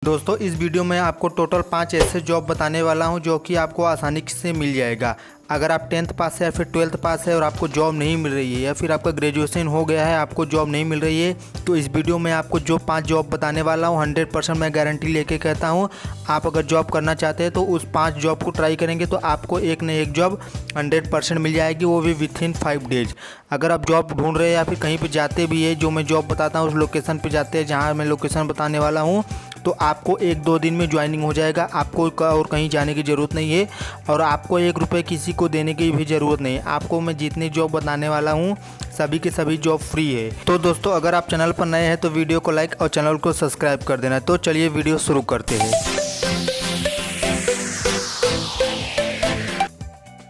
दोस्तों इस वीडियो में आपको टोटल 5 ऐसे जॉब बताने वाला हूं जो कि आपको आसानी से मिल जाएगा। अगर आप 10th पास है या फिर 12th पास है और आपको जॉब नहीं मिल रही है या फिर आपका ग्रेजुएशन हो गया है आपको जॉब नहीं मिल रही है, तो इस वीडियो में आपको जो 5 जॉब बताने वाला हूँ 100% मैं गारंटी लेके कहता हूँ। आप अगर जॉब करना चाहते हैं तो उस 5 जॉब को ट्राई करेंगे तो आपको एक न एक जॉब 100% मिल जाएगी, वो भी विथिन 5 डेज। अगर आप जॉब ढूंढ रहे हैं या फिर कहीं पर जाते भी है, जो मैं जॉब बताता हूँ उस लोकेशन पर जाते हैं जहाँ मैं लोकेशन बताने वाला हूँ, तो आपको 1-2 दिन में ज्वाइनिंग हो जाएगा। आपको और कहीं जाने की ज़रूरत नहीं है और आपको 1 रुपये किसी को देने की भी ज़रूरत नहीं है। आपको मैं जितनी जॉब बताने वाला हूँ सभी के सभी जॉब फ्री है। तो दोस्तों अगर आप चैनल पर नए हैं तो वीडियो को लाइक और चैनल को सब्सक्राइब कर देना। तो चलिए वीडियो शुरू करते हैं।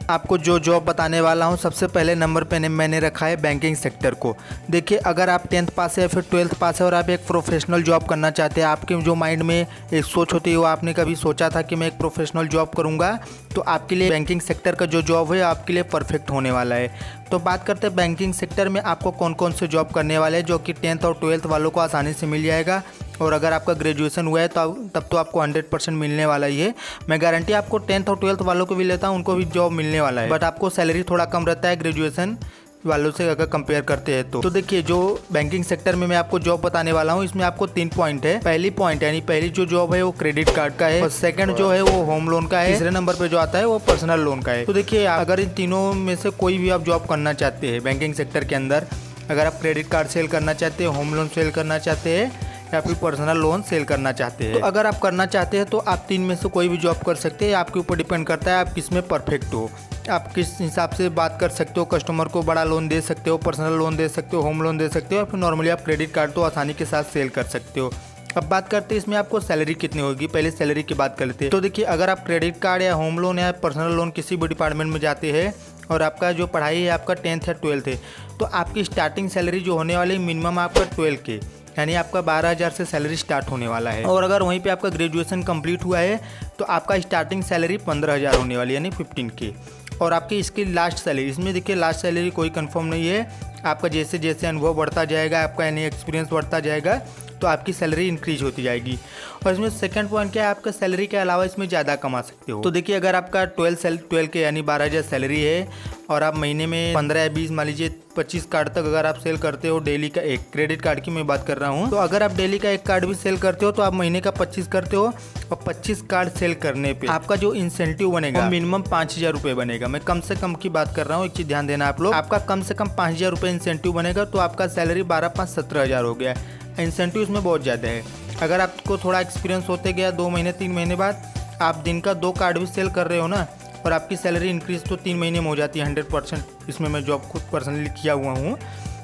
आपको जो जॉब बताने वाला हूं सबसे पहले नंबर पे मैंने रखा है बैंकिंग सेक्टर को। देखिए अगर आप 10th पास है या फिर 12th पास है और आप एक प्रोफेशनल जॉब करना चाहते हैं, आपके जो माइंड में एक सोच होती है वो आपने कभी सोचा था कि मैं एक प्रोफेशनल जॉब करूंगा, तो आपके लिए बैंकिंग सेक्टर का जो जॉब है आपके लिए परफेक्ट होने वाला है। तो बात करते हैं बैंकिंग सेक्टर में आपको कौन कौन से जॉब करने वाले हैं जो कि 10th और 12th वालों को आसानी से मिल जाएगा। और अगर आपका ग्रेजुएशन हुआ है तो तब तो आपको 100% मिलने वाला ही है। मैं गारंटी आपको 10th और 12th वालों को भी लेता हूँ, उनको भी जॉब मिलने वाला है, बट आपको सैलरी थोड़ा कम रहता है ग्रेजुएशन वालों से अगर कंपेयर करते हैं तो देखिए जो बैंकिंग सेक्टर में मैं आपको जॉब बताने वाला हूँ इसमें आपको 3 पॉइंट है। पहली पॉइंट यानी पहली जो जॉब है वो क्रेडिट कार्ड का है और सेकंड जो है वो होम लोन का है, तीसरे नंबर पे जो आता है वो पर्सनल लोन का है। तो देखिए अगर इन तीनों में से कोई भी आप जॉब करना चाहते हैं बैंकिंग सेक्टर के अंदर, अगर आप क्रेडिट कार्ड सेल करना चाहते हैं, होम लोन सेल करना चाहते हैं या फिर पर्सनल लोन सेल करना चाहते हैं, तो अगर आप करना चाहते हैं तो आप 3 में से कोई भी जॉब कर सकते हैं। आपके ऊपर डिपेंड करता है आप किस में परफेक्ट हो, आप किस हिसाब से बात कर सकते हो। कस्टमर को बड़ा लोन दे सकते हो, पर्सनल लोन दे सकते हो, होम लोन दे सकते हो, या फिर नॉर्मली आप क्रेडिट कार्ड तो आसानी के साथ सेल कर सकते हो। अब बात करते हैं इसमें आपको सैलरी कितनी होगी। पहले सैलरी की बात कर लेते हैं। तो देखिए अगर आप क्रेडिट कार्ड या होम लोन या पर्सनल लोन किसी भी डिपार्टमेंट में जाते हैं और आपका जो पढ़ाई है आपका 10th या 12th है, तो आपकी स्टार्टिंग सैलरी जो होने वाली मिनिमम आपका 12 के यानी आपका 12,000 से सैलरी स्टार्ट होने वाला है। और अगर वहीं पे आपका ग्रेजुएशन कंप्लीट हुआ है तो आपका स्टार्टिंग सैलरी 15,000 होने वाली है यानी 15 के। और आपकी इसकी लास्ट सैलरी, इसमें देखिए लास्ट सैलरी कोई कंफर्म नहीं है, आपका जैसे जैसे अनुभव बढ़ता जाएगा, आपका यानी एक्सपीरियंस बढ़ता जाएगा तो आपकी सैलरी इंक्रीज होती जाएगी। और इसमें सेकंड पॉइंट क्या है, आपका सैलरी के अलावा इसमें ज़्यादा कमा सकते हो। तो देखिए अगर आपका 12 के यानी 12,000 सैलरी है और आप महीने में 15 या 20 मान लीजिए 25 कार्ड तक अगर आप सेल करते हो डेली का, एक क्रेडिट कार्ड की मैं बात कर रहा हूँ, तो अगर आप डेली का एक कार्ड भी सेल करते हो तो आप महीने का 25 करते हो और 25 कार्ड सेल करने पे आपका जो इंसेंटिव बनेगा मिनिमम 5,000 रुपये बनेगा। मैं कम से कम की बात कर रहा हूँ, एक चीज़ ध्यान देना आप लोग, आपका कम से कम 5,000 रुपये इंसेंटिव बनेगा तो आपका सैलरी 12-5 17,000 हो गया। इंसेंटिव इसमें बहुत ज़्यादा है। अगर आपको थोड़ा एक्सपीरियंस होते गया 2 महीने 3 महीने बाद आप दिन का 2 कार्ड भी सेल कर रहे हो ना, और आपकी सैलरी इंक्रीज तो 3 महीने में हो जाती है 100%। इसमें मैं जॉब खुद पर्सनली किया हुआ हूँ।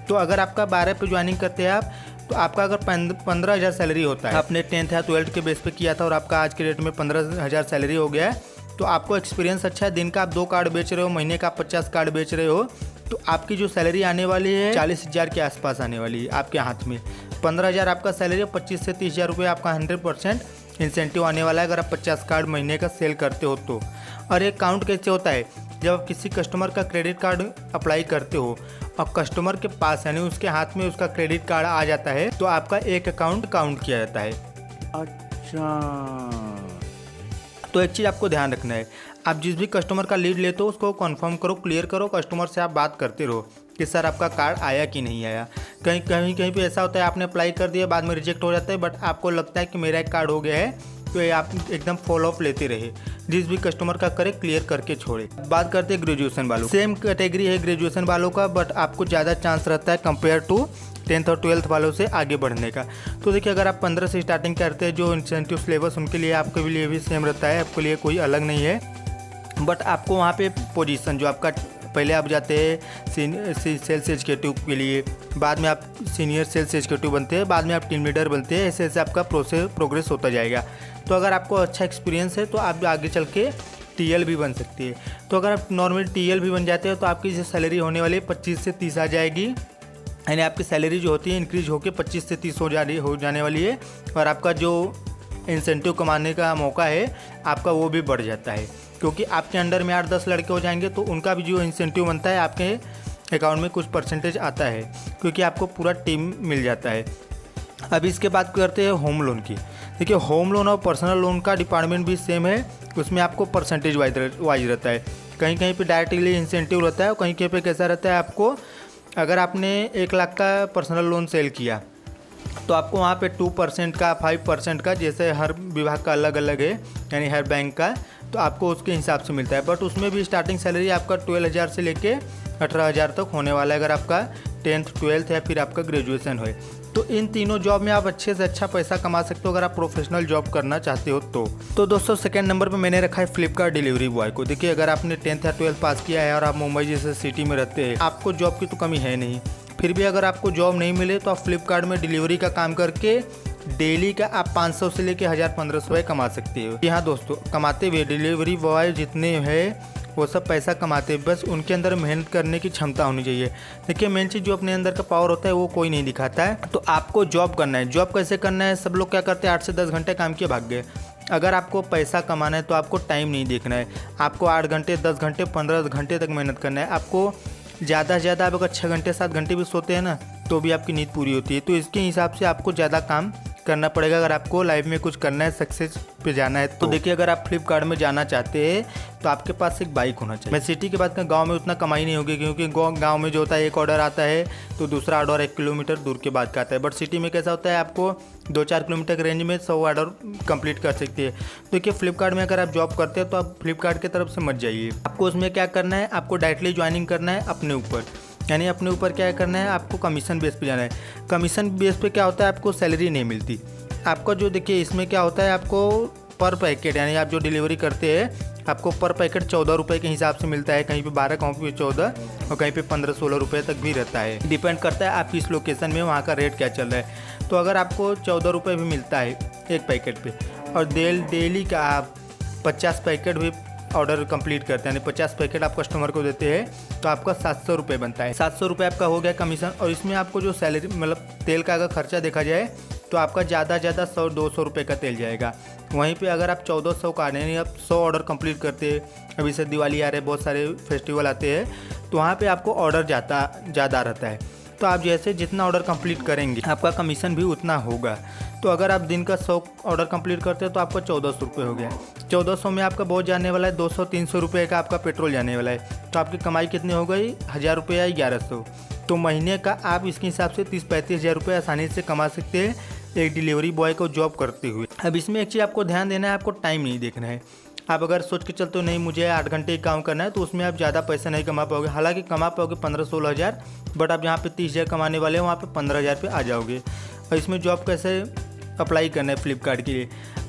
तो अगर आपका 12 पे ज्वाइनिंग करते हैं आप, तो आपका अगर 15,000 सैलरी होता है, आपने 10th या 12th के बेस पे किया था और आपका आज के डेट में 15,000 सैलरी हो गया है, तो आपको एक्सपीरियंस अच्छा है। दिन का आप 2 कार्ड बेच रहे हो, महीने का 50 कार्ड बेच रहे हो, तो आपकी जो सैलरी आने वाली है 40,000 के आसपास आने वाली है आपके हाथ में। 15,000 आपका सैलरी है, 25 से 30,000 रुपये आपका 100% इंसेंटिव आने वाला है अगर आप 50 कार्ड महीने का सेल करते हो तो। और ये काउंट कैसे होता है, जब आप किसी कस्टमर का क्रेडिट कार्ड अप्लाई करते हो और कस्टमर के पास यानी उसके हाथ में उसका क्रेडिट कार्ड आ जाता है तो आपका एक अकाउंट काउंट किया जाता है। अच्छा, तो एक चीज़ आपको ध्यान रखना है, आप जिस भी कस्टमर का लीड लेते हो उसको कंफर्म करो, क्लियर करो, कस्टमर से आप बात करते रहो कि सर आपका कार्ड आया कि नहीं आया। कहीं पे ऐसा होता है आपने अप्लाई कर दिया बाद में रिजेक्ट हो जाता है, बट आपको लगता है कि मेरा एक कार्ड हो गया है, तो ये आप एकदम फॉलो अप लेते रहे, जिस भी कस्टमर का करे क्लियर करके छोड़े। बात करते हैं ग्रेजुएशन वालों, सेम कैटेगरी है ग्रेजुएशन वालों का, बट आपको ज़्यादा चांस रहता है कंपेयर टू 10th और 12th वालों से आगे बढ़ने का। तो देखिए अगर आप 15 से स्टार्टिंग करते हैं, जो इंसेंटिव सिलेबस उनके लिए आपके लिए भी सेम रहता है, आपके लिए कोई अलग नहीं है, बट आपको वहाँ पे पोजीशन जो आपका पहले आप जाते हैं सेल्स एग्जीक्यूटिव के लिए, बाद में आप सीनियर सेल्स एग्जीक्यूटिव बनते हैं, बाद में आप टीम लीडर बनते हैं, ऐसे ऐसे आपका प्रोग्रेस होता जाएगा। तो अगर आपको अच्छा एक्सपीरियंस है तो आप आगे चल के TL भी बन सकती है। तो अगर आप नॉर्मल TL भी बन जाते हो तो आपकी जो सैलरी होने वाली है 25 से 30 आ जाएगी, यानी आपकी सैलरी जो होती है इंक्रीज होकर 25 से 30 हो जाने वाली है। और आपका जो इंसेंटिव कमाने का मौका है आपका वो भी बढ़ जाता है, क्योंकि आपके अंडर में 8-10 लड़के हो जाएंगे तो उनका भी जो इंसेंटिव बनता है आपके अकाउंट में कुछ परसेंटेज आता है, क्योंकि आपको पूरा टीम मिल जाता है। अब इसके बात करते हैं होम लोन की। देखिए होम लोन और पर्सनल लोन का डिपार्टमेंट भी सेम है, उसमें आपको परसेंटेज वाइज रहता है। कहीं कहीं पे डायरेक्टली इंसेंटिव रहता है और कहीं कहीं पे कैसा रहता है, आपको अगर आपने 1 लाख का पर्सनल लोन सेल किया तो आपको वहाँ पे 2% का 5% का, जैसे हर विभाग का अलग अलग है यानी हर बैंक का, तो आपको उसके हिसाब से मिलता है। बट उसमें भी स्टार्टिंग सैलरी आपका 12,000 से लेके 18,000 तक होने वाला है, अगर आपका 10th 12th या फिर आपका ग्रेजुएशन हो। तो इन तीनों जॉब में आप अच्छे से अच्छा पैसा कमा सकते हो अगर आप प्रोफेशनल जॉब करना चाहते हो तो दोस्तों सेकंड नंबर पे मैंने रखा है फ्लिपकार्ट डिलीवरी बॉय को। देखिए अगर आपने 10th या 12th पास किया है और आप मुंबई जैसे सिटी में रहते हैं, आपको जॉब की तो कमी है नहीं, फिर भी अगर आपको जॉब नहीं मिले तो आप फ्लिपकार्ट में डिलीवरी का काम करके डेली का आप 500 से लेके 1,000-1,500 कमा सकते हो। जी हाँ दोस्तों, कमाते हुए डिलीवरी बॉय जितने हैं वो सब पैसा कमाते हैं, बस उनके अंदर मेहनत करने की क्षमता होनी चाहिए। देखिए मेन चीज़ जो अपने अंदर का पावर होता है वो कोई नहीं दिखाता है। तो आपको जॉब करना है। जॉब कैसे करना है, सब लोग क्या करते हैं 8 से 10 घंटे काम किए भाग गए। अगर आपको पैसा कमाना है तो आपको टाइम नहीं देखना है, आपको 8 घंटे 10 घंटे 15 घंटे तक मेहनत करना है। आपको ज़्यादा से ज़्यादा आप अगर 6 घंटे 7 घंटे भी सोते हैं ना तो भी आपकी नींद पूरी होती है। तो इसके हिसाब से आपको ज़्यादा काम करना पड़ेगा अगर आपको लाइफ में कुछ करना है, सक्सेस पे जाना है। तो देखिए अगर आप फ्लिपकार्ट में जाना चाहते हैं तो आपके पास एक बाइक होना चाहिए। मैं सिटी के बाद गांव में उतना कमाई नहीं होगी, क्योंकि गांव में जो होता है एक ऑर्डर आता है तो दूसरा ऑर्डर 1 किलोमीटर दूर के बाद का आता है। बट सिटी में कैसा होता है, आपको 2-4 किलोमीटर के रेंज में 100 ऑर्डर कंप्लीट कर सकती है। देखिए फ्लिपकार्ट में अगर आप जॉब करते हैं तो आप फ्लिपकार्ट की तरफ से मत जाइए। आपको उसमें क्या करना है, आपको डायरेक्टली ज्वाइनिंग करना है अपने ऊपर, यानी अपने ऊपर क्या करना है, आपको कमीशन बेस पे जाना है। कमीशन बेस पे क्या होता है, आपको सैलरी नहीं मिलती। आपका जो देखिए इसमें क्या होता है, आपको पर पैकेट यानी आप जो डिलीवरी करते हैं आपको पर पैकेट 14 रुपये के हिसाब से मिलता है, कहीं पे 12, कहीं पे 14 और कहीं पे 15-16 रुपये तक भी रहता है। डिपेंड करता है आप किस लोकेशन में वहाँ का रेट क्या चल रहा है। तो अगर आपको 14 रुपये भी मिलता है एक पैकेट पे और डेली का आप 50 पैकेट भी ऑर्डर कंप्लीट करते हैं, यानी 50 पैकेट आप कस्टमर को देते हैं तो आपका 700 रुपये बनता है। 700 रुपये आपका हो गया कमीशन। और इसमें आपको जो सैलरी मतलब तेल का अगर खर्चा देखा जाए तो आपका ज़्यादा 100-200 रुपये का तेल जाएगा। वहीं पे अगर आप 1400 का यानी आप 100 ऑर्डर कंप्लीट करते हैं, अभी से दिवाली आ रहे हैं, बहुत सारे फेस्टिवल आते हैं, तो वहाँ पे आपको ऑर्डर ज़्यादा रहता है। तो आप जैसे जितना ऑर्डर कंप्लीट करेंगे आपका कमीशन भी उतना होगा। तो अगर आप दिन का 100 ऑर्डर कंप्लीट करते हैं तो आपका 1400 रुपये हो गया। 1400 में आपका बहुत जाने वाला है, 200-300 रुपये का आपका पेट्रोल जाने वाला है। तो आपकी कमाई कितनी हो गई, 1000 रुपये या 1100। तो महीने का आप इसके हिसाब से 30-35 हज़ार रुपये आसानी से कमा सकते हैं एक डिलीवरी बॉय को जॉब करते हुए। अब इसमें एक चीज़ आपको ध्यान देना है, आपको टाइम नहीं देखना है। आप अगर सोच के चलते हो नहीं मुझे 8 घंटे काम करना है तो उसमें आप ज़्यादा पैसा नहीं कमा पाओगे। हालांकि कमा पाओगे 15-16 हज़ार, बट आप जहाँ पे 30 हज़ार कमाने वाले हैं वहाँ पे 15 हज़ार पे आ जाओगे। और इसमें जॉब कैसे अप्लाई करना है फ्लिपकार्ट के लिए,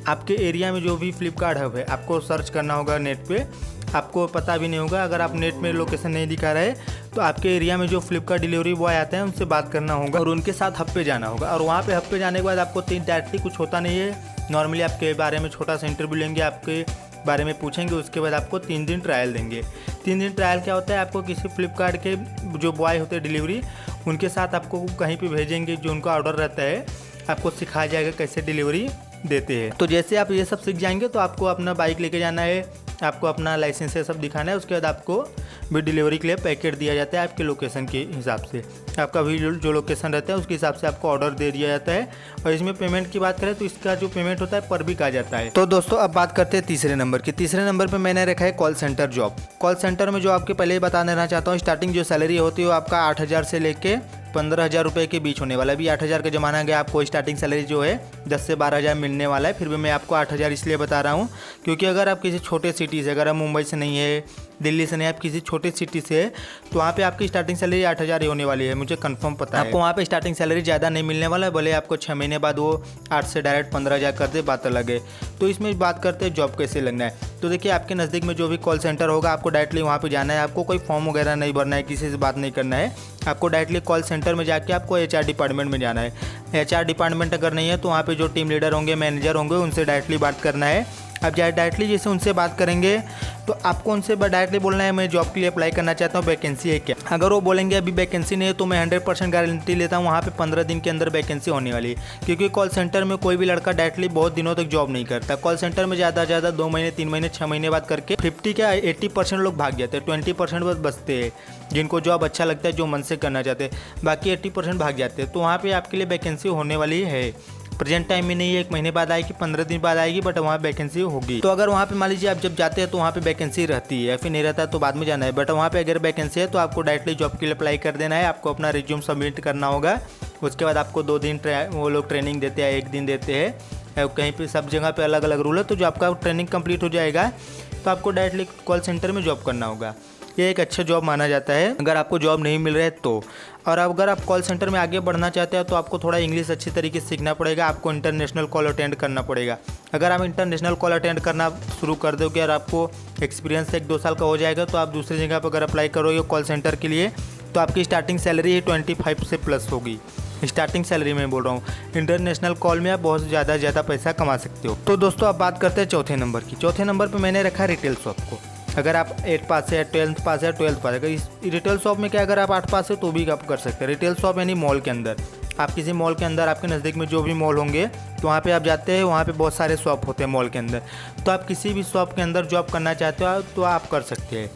आपके एरिया में जो भी फ्लिपकार्ट हब है आपको सर्च करना होगा नेट पे। आपको पता भी नहीं होगा, अगर आप नेट में लोकेशन नहीं दिखा रहे तो आपके एरिया में जो फ्लिपकार्ट डिलीवरी बॉय आते हैं उनसे बात करना होगा और उनके साथ हब पे जाना होगा। और वहाँ पे हब पे जाने के बाद आपको डायरेक्टली कुछ होता नहीं है, नॉर्मली आपके बारे में छोटा सा इंटरव्यू लेंगे, आपके बारे में पूछेंगे, उसके बाद आपको 3 दिन ट्रायल देंगे। 3 दिन ट्रायल क्या होता है, आपको किसी फ्लिपकार्ट के जो बॉय होते हैं डिलीवरी उनके साथ आपको कहीं पे भेजेंगे, जो उनका ऑर्डर रहता है आपको सिखाया जाएगा कैसे डिलीवरी देते हैं। तो जैसे आप ये सब सीख जाएंगे तो आपको अपना बाइक लेके जाना है, आपको अपना लाइसेंस है सब दिखाना है, उसके बाद आपको भी डिलीवरी के लिए पैकेट दिया जाता है आपके लोकेशन के हिसाब से। आपका भी जो लोकेशन रहता है उसके हिसाब से आपको ऑर्डर दे दिया जाता है। और इसमें पेमेंट की बात करें तो इसका जो पेमेंट होता है पर वीक आ जाता है। तो दोस्तों अब बात करते हैं तीसरे नंबर की। तीसरे नंबर पर मैंने रखा है call centre job. Call centre में जो आपके पहले ही बता देना चाहता हूँ, स्टार्टिंग जो सैलरी होती है वो आपका 8,000 से लेके 15,000 रुपये के बीच होने वाला है। अभी 8,000 का ज़माना गया, आपको स्टार्टिंग सैलरी जो है 10 से 12,000 मिलने वाला है। फिर भी मैं आपको 8,000 इसलिए बता रहा हूँ क्योंकि अगर आप किसी छोटे सिटी से, अगर आप मुंबई से नहीं है, दिल्ली से नहीं, आप किसी छोटे सिटी से है तो वहाँ पे आपकी स्टार्टिंग सैलरी 8,000 ही होने वाली है, मुझे कंफर्म पता है। आपको वहाँ पे स्टार्टिंग सैलरी ज़्यादा नहीं मिलने वाला है, भले आपको 6 महीने बाद वो 8 से डायरेक्ट 15,000 कर दे, बात अलग है। तो इसमें बात करते हैं जॉब कैसे लगना है। तो देखिए आपके नज़दीक में जो भी कॉल सेंटर होगा आपको डायरेक्टली वहाँ पे जाना है, आपको कोई फॉर्म वगैरह नहीं भरना है, किसी से बात नहीं करना है। आपको डायरेक्टली कॉल सेंटर में जाके आपको HR डिपार्टमेंट में जाना है। HR डिपार्टमेंट अगर नहीं है तो वहाँ पे जो टीम लीडर होंगे, मैनेजर होंगे, उनसे डायरेक्टली बात करना है। आप डायरेक्टली जैसे उनसे बात करेंगे तो आपको उनसे डायरेक्टली बोलना है मैं जॉब के लिए अप्लाई करना चाहता हूँ, वैकेंसी है क्या। अगर वो बोलेंगे अभी वैकेंसी नहीं है तो मैं 100% गारंटी लेता हूँ वहाँ पे 15 दिन के अंदर वैकेंसी होने वाली है। क्योंकि कॉल सेंटर में कोई भी लड़का डायरेक्टली बहुत दिनों तक जॉब नहीं करता। कॉल सेंटर में ज़्यादा से ज़्यादा 2 महीने 3 महीने 6 महीने बाद करके 50 का 80% लोग भाग जाते हैं, 20% बस बचते हैं जिनको जॉब अच्छा लगता है, जो मन से करना चाहते हैं, बाकी 80% भाग जाते हैं। तो वहाँ पर आपके लिए वैकेंसी होने वाली है। प्रेजेंट टाइम में नहीं है, 1 महीने बाद आएगी, 15 दिन बाद आएगी, बट वहाँ वैकेंसी होगी। तो अगर वहाँ पे मान लीजिए आप जब जाते हैं तो वहाँ पे वैकेंसी रहती है, फिर नहीं रहता है तो बाद में जाना है, बट वहाँ पे अगर वैकेंसी है तो आपको डायरेक्टली जॉब के लिए अप्लाई कर देना है। आपको अपना रिज्यूम सबमिट करना होगा, उसके बाद आपको 2 दिन वो लोग ट्रेनिंग देते हैं, 1 दिन देते हैं, कहीं पे सब जगह पे अलग अलग रूल है। तो जो आपका ट्रेनिंग कंप्लीट हो जाएगा तो आपको डायरेक्टली कॉल सेंटर में जॉब करना होगा। ये एक अच्छा जॉब माना जाता है अगर आपको जॉब नहीं मिल रहा है तो। और अगर आप कॉल सेंटर में आगे बढ़ना चाहते हैं तो आपको थोड़ा इंग्लिश अच्छी तरीके से सीखना पड़ेगा, आपको इंटरनेशनल कॉल अटेंड करना पड़ेगा। अगर आप इंटरनेशनल कॉल अटेंड करना शुरू कर दोगे और आपको एक्सपीरियंस 1-2 साल का हो जाएगा तो आप दूसरी जगह पर अगर अप्लाई करोगे कॉल सेंटर के लिए तो आपकी स्टार्टिंग सैलरी ही 25 से प्लस होगी। स्टार्टिंग सैलरी में बोल रहा हूँ, इंटरनेशनल कॉल में आप बहुत ज़्यादा पैसा कमा सकते हो। तो दोस्तों अब बात करते हैं चौथे नंबर की। चौथे नंबर पर मैंने रखा रिटेल शॉप को। अगर आप 8 पास है, 12th पास है, 12th पास है, अगर इस रिटेल शॉप में क्या अगर आप 8 पास है तो भी आप कर सकते हैं। रिटेल शॉप यानी मॉल के अंदर, आप किसी मॉल के अंदर आपके नज़दीक में जो भी मॉल होंगे तो वहाँ पे आप जाते हैं, वहाँ पे बहुत सारे शॉप होते हैं मॉल के अंदर। तो आप किसी भी शॉप के अंदर जॉब करना चाहते हो तो आप कर सकते हैं।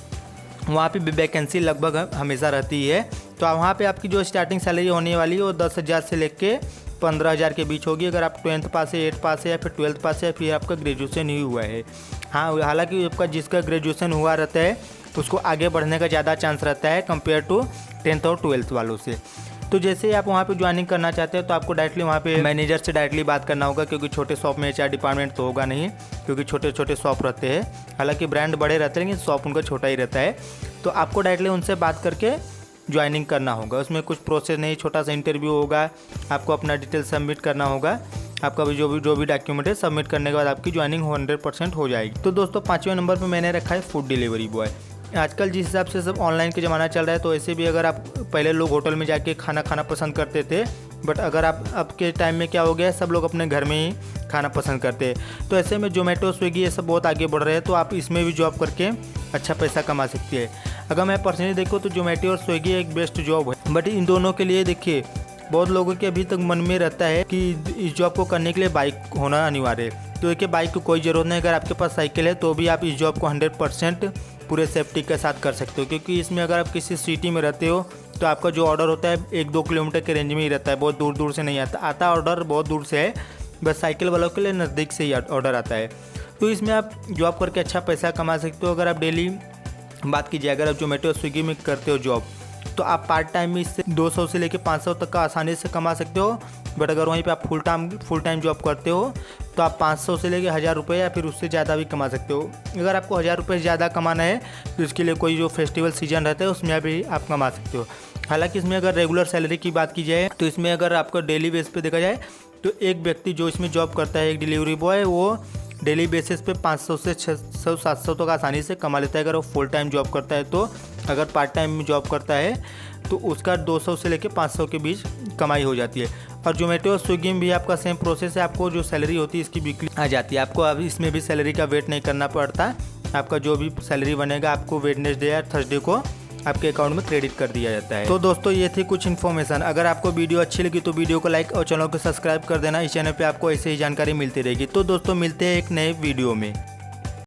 वहाँ पे वैकेंसी लगभग हमेशा रहती है। तो वहाँ पे आपकी जो स्टार्टिंग सैलरी होने वाली है वो 10,000 से लेके 15,000 के बीच होगी अगर आप 10th पास है, 8 पास है या फिर 12th पास है या फिर आपका ग्रेजुएशन ही हुआ है। हाँ, हालांकि आपका जिसका ग्रेजुएशन हुआ रहता है उसको आगे बढ़ने का ज़्यादा चांस रहता है कंपेयर टू 10th और 12th वालों से। तो जैसे आप वहाँ पे ज्वाइनिंग करना चाहते हैं तो आपको डायरेक्टली वहाँ पे मैनेजर से डायरेक्टली बात करना होगा, क्योंकि छोटे शॉप में HR डिपार्टमेंट तो होगा नहीं, क्योंकि छोटे छोटे शॉप रहते हैं। हालांकि ब्रांड बड़े रहते हैं लेकिन शॉप उनका छोटा ही रहता है। तो आपको डायरेक्टली उनसे बात करके ज्वाइनिंग करना होगा। उसमें कुछ प्रोसेस नहीं, छोटा सा इंटरव्यू होगा, आपको अपना डिटेल सबमिट करना होगा, आपका भी जो भी डॉक्यूमेंट है सबमिट करने के बाद आपकी ज्वाइनिंग 100% हो जाएगी। तो दोस्तों 5वें नंबर पर मैंने रखा है फूड डिलीवरी बॉय। आजकल जिस हिसाब से सब ऑनलाइन के ज़माना चल रहा है तो ऐसे भी अगर आप पहले लोग होटल में जाके खाना खाना पसंद करते थे, बट अगर आप अब के टाइम में क्या हो गया है, सब लोग अपने घर में ही खाना पसंद करते हैं। तो ऐसे में जोमेटो, स्विगी ये सब बहुत आगे बढ़ रहे हैं, तो आप इसमें भी जॉब करके अच्छा पैसा कमा सकती है। अगर मैं पर्सनली देखूँ तो जोमेटो और स्विगी एक बेस्ट जॉब है, बट इन दोनों के लिए देखिए बहुत लोगों के अभी तक मन में रहता है कि इस जॉब को करने के लिए बाइक होना अनिवार्य है। तो देखिए बाइक की कोई ज़रूरत नहीं, अगर आपके पास साइकिल है तो भी आप इस जॉब को 100% पूरे सेफ्टी के साथ कर सकते हो, क्योंकि इसमें अगर आप किसी सिटी में रहते हो तो आपका जो ऑर्डर होता है 1-2 किलोमीटर के रेंज में ही रहता है, बहुत दूर दूर से नहीं आता ऑर्डर बहुत दूर से है, बस साइकिल वालों के लिए नज़दीक से ही ऑर्डर आता है। तो इसमें आप जॉब करके अच्छा पैसा कमा सकते हो। अगर आप डेली बात कीजिए, अगर आप जोमेटो स्विगी में करते हो जॉब तो आप पार्ट टाइम में इससे 200 से लेकर 500 तक का आसानी से कमा सकते हो। बट अगर वहीं पे आप फुल टाइम जॉब करते हो तो आप 500 से लेकर 1,000 रुपये या फिर उससे ज़्यादा भी कमा सकते हो। अगर आपको 1,000 रुपये से ज़्यादा कमाना है तो इसके लिए कोई जो फेस्टिवल सीजन रहता है उसमें भी आप कमा सकते हो। हालांकि इसमें अगर रेगुलर सैलरी की बात की जाए तो इसमें अगर आपको डेली बेस पे देखा जाए तो एक व्यक्ति जो इसमें जॉब करता है, एक डिलीवरी बॉय, वो डेली बेसिस पे 500 से 600-700 तक आसानी से कमा लेता है अगर वो फुल टाइम जॉब करता है। तो अगर पार्ट टाइम में जॉब करता है तो उसका 200 से लेकर 500 के बीच कमाई हो जाती है। और जोमेटो और स्विगी में भी आपका सेम प्रोसेस है, आपको जो सैलरी होती है इसकी वीकली आ जाती है। आपको अब इसमें भी सैलरी का वेट नहीं करना पड़ता, आपका जो भी सैलरी बनेगा आपको वेडनेसडे या थर्सडे को आपके अकाउंट में क्रेडिट कर दिया जाता है। तो दोस्तों ये थी कुछ इन्फॉर्मेशन। अगर आपको वीडियो अच्छी लगी तो वीडियो को लाइक और चैनल को सब्सक्राइब कर देना। इस चैनल पे आपको ऐसे ही जानकारी मिलती रहेगी। तो दोस्तों मिलते हैं एक नए वीडियो में।